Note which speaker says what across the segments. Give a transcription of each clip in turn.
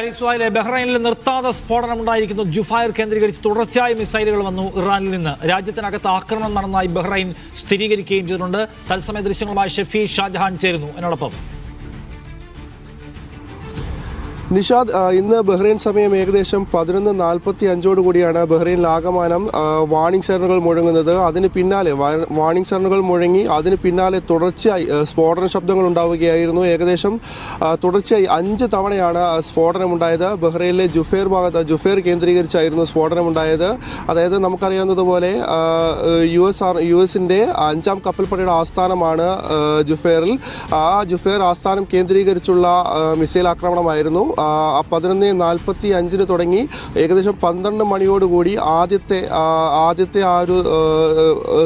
Speaker 1: ഇസ്രായേലിലെ ബഹ്റൈനിൽ നിർത്താതെ സ്ഫോടനമുണ്ടായിരിക്കുന്നു. ജുഫൈർ കേന്ദ്രീകരിച്ച് തുടർച്ചയായ മിസൈലുകൾ വന്നു ഇറാനിൽ നിന്ന്. രാജ്യത്തിനകത്ത് ആക്രമണം നടന്നതായി ബഹ്റൈൻ സ്ഥിരീകരിക്കുകയും ചെയ്തിട്ടുണ്ട്. തത്സമയ ദൃശ്യങ്ങളുമായി ഷെഫി ഷാജഹാൻ ചേരുന്നു എന്നോടൊപ്പം.
Speaker 2: നിഷാദ്, ഇന്ന് ബഹ്റൈൻ സമയം ഏകദേശം 11:45 കൂടിയാണ് ബഹ്റൈനിൽ ആകമാനം വാർണിംഗ് സൈറനുകൾ മുഴങ്ങുന്നത്. അതിന് പിന്നാലെ വാർണിംഗ് സൈറനുകൾ മുഴങ്ങി അതിന് പിന്നാലെ തുടർച്ചയായി സ്ഫോടന ശബ്ദങ്ങൾ ഉണ്ടാവുകയായിരുന്നു. ഏകദേശം തുടർച്ചയായി 5 തവണയാണ് സ്ഫോടനമുണ്ടായത്. ബഹ്റൈനിലെ ജുഫൈർ കേന്ദ്രീകരിച്ചായിരുന്നു സ്ഫോടനമുണ്ടായത്. അതായത് നമുക്കറിയാവുന്നതുപോലെ യു എസിന്റെ 5ാം കപ്പൽപ്പടയുടെ ആസ്ഥാനമാണ് ജുഫൈറിൽ. ആ ജുഫൈർ ആസ്ഥാനം കേന്ദ്രീകരിച്ചുള്ള മിസൈൽ ആക്രമണമായിരുന്നു. 11:45 തുടങ്ങി ഏകദേശം 12 മണിയോടുകൂടി ആദ്യത്തെ ആ ഒരു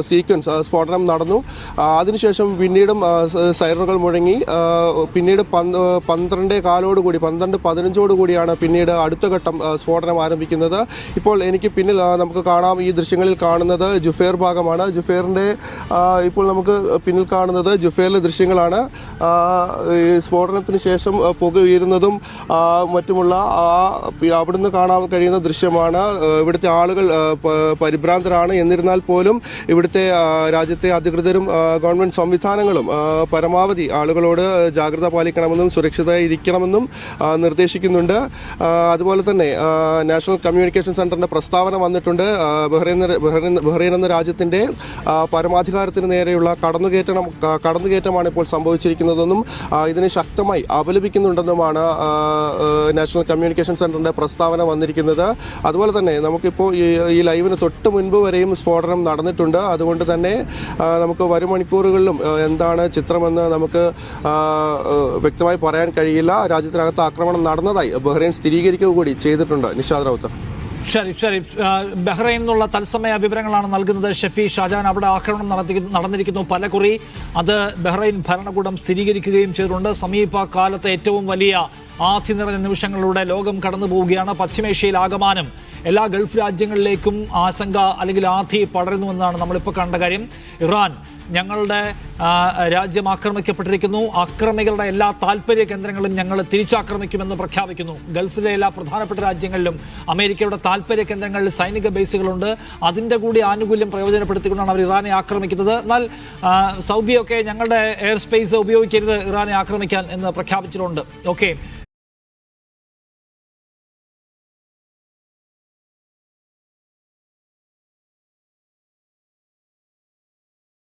Speaker 2: സീക്വൻസ് സ്ഫോടനം നടന്നു. അതിനുശേഷം പിന്നീടും സൈറനുകൾ മുഴങ്ങി. പിന്നീട് 12:15 പിന്നീട് അടുത്ത ഘട്ടം സ്ഫോടനം ആരംഭിക്കുന്നത്. ഇപ്പോൾ എനിക്ക് പിന്നിൽ നമുക്ക് കാണാം, ഈ ദൃശ്യങ്ങളിൽ കാണുന്നത് ജുഫൈർ ഭാഗമാണ്. ജുഫൈറിന്റെ ഇപ്പോൾ നമുക്ക് പിന്നിൽ കാണുന്നത് ജുഫൈറിലെ ദൃശ്യങ്ങളാണ്. സ്ഫോടനത്തിന് ശേഷം പുക ഉയരുന്നതും മറ്റുമുള്ള അവിടുന്ന് കാണാൻ കഴിയുന്ന ദൃശ്യമാണ്. ഇവിടുത്തെ ആളുകൾ പരിഭ്രാന്തരാണ്. എന്നിരുന്നാൽ പോലും ഇവിടുത്തെ രാജ്യത്തെ അധികൃതരും ഗവൺമെന്റ് സംവിധാനങ്ങളും പരമാവധി ആളുകളോട് ജാഗ്രത പാലിക്കണമെന്നും സുരക്ഷിതമായി ഇരിക്കണമെന്നും നിർദ്ദേശിക്കുന്നുണ്ട്. അതുപോലെ തന്നെ നാഷണൽ കമ്മ്യൂണിക്കേഷൻ സെന്ററിന്റെ പ്രസ്താവന വന്നിട്ടുണ്ട്. ബഹ്റൈൻ എന്ന രാജ്യത്തിന്റെ പരമാധികാരത്തിന് നേരെയുള്ള കടന്നുകയറ്റമാണ് ഇപ്പോൾ സംഭവിച്ചിരിക്കുന്നതെന്നും ഇതിനെ ശക്തമായി അപലപിക്കുന്നുണ്ടെന്നുമാണ് നാഷണൽ കമ്മ്യൂണിക്കേഷൻ സെന്ററിന്റെ പ്രസ്താവന വന്നിരിക്കുന്നത്. അതുപോലെ തന്നെ നമുക്കിപ്പോൾ ഈ ലൈവിന് തൊട്ട് മുൻപ് വരെയും സ്ഫോടനം നടന്നിട്ടുണ്ട്. അതുകൊണ്ട് തന്നെ നമുക്ക് വരും മണിക്കൂറുകളിലും എന്താണ് ചിത്രമെന്ന് നമുക്ക് വ്യക്തമായി പറയാൻ കഴിയില്ല. രാജ്യത്തിനകത്ത് ആക്രമണം നടന്നതായി ബഹ്റൈൻ സ്ഥിരീകരിക്കുക കൂടി ചെയ്തിട്ടുണ്ട്. നിഷാദ് റൌത്തർ.
Speaker 1: ശരി. ബഹ്റൈനിൽ നിന്നുള്ള തത്സമയ വിവരങ്ങളാണ് നൽകുന്നത് ഷെഫി ഷാജഹാൻ. അവിടെ ആക്രമണം നടന്നിരിക്കുന്നു പലകുറി. അത് ബഹ്റൈൻ ഭരണകൂടം സ്ഥിരീകരിക്കുകയും ചെയ്തിട്ടുണ്ട്. സമീപകാലത്തെ ഏറ്റവും വലിയ ആധി നിറഞ്ഞ നിമിഷങ്ങളിലൂടെ ലോകം കടന്നു പോവുകയാണ്. പശ്ചിമേഷ്യയിൽ ആകമാനം എല്ലാ ഗൾഫ് രാജ്യങ്ങളിലേക്കും ആശങ്ക അല്ലെങ്കിൽ ആധി പടരുന്നുവെന്നാണ് നമ്മളിപ്പോൾ കണ്ട കാര്യം. ഇറാൻ ഞങ്ങളുടെ രാജ്യം ആക്രമിക്കപ്പെട്ടിരിക്കുന്നു, അക്രമികളുടെ എല്ലാ താല്പര്യ കേന്ദ്രങ്ങളും ഞങ്ങൾ തിരിച്ചാക്രമിക്കുമെന്ന് പ്രഖ്യാപിക്കുന്നു. ഗൾഫിലെ എല്ലാ പ്രധാനപ്പെട്ട രാജ്യങ്ങളിലും അമേരിക്കയുടെ താല്പര്യ കേന്ദ്രങ്ങളിൽ സൈനിക ബേസുകളുണ്ട്. അതിൻ്റെ കൂടി ആനുകൂല്യം പ്രയോജനപ്പെടുത്തിക്കൊണ്ടാണ് അവർ ഇറാനെ ആക്രമിക്കുന്നത്. എന്നാൽ സൗദിയൊക്കെ ഞങ്ങളുടെ എയർ സ്പേസ് ഉപയോഗിക്കരുത് ഇറാനെ ആക്രമിക്കാൻ എന്ന് പ്രഖ്യാപിച്ചിട്ടുണ്ട്. ഓക്കെ.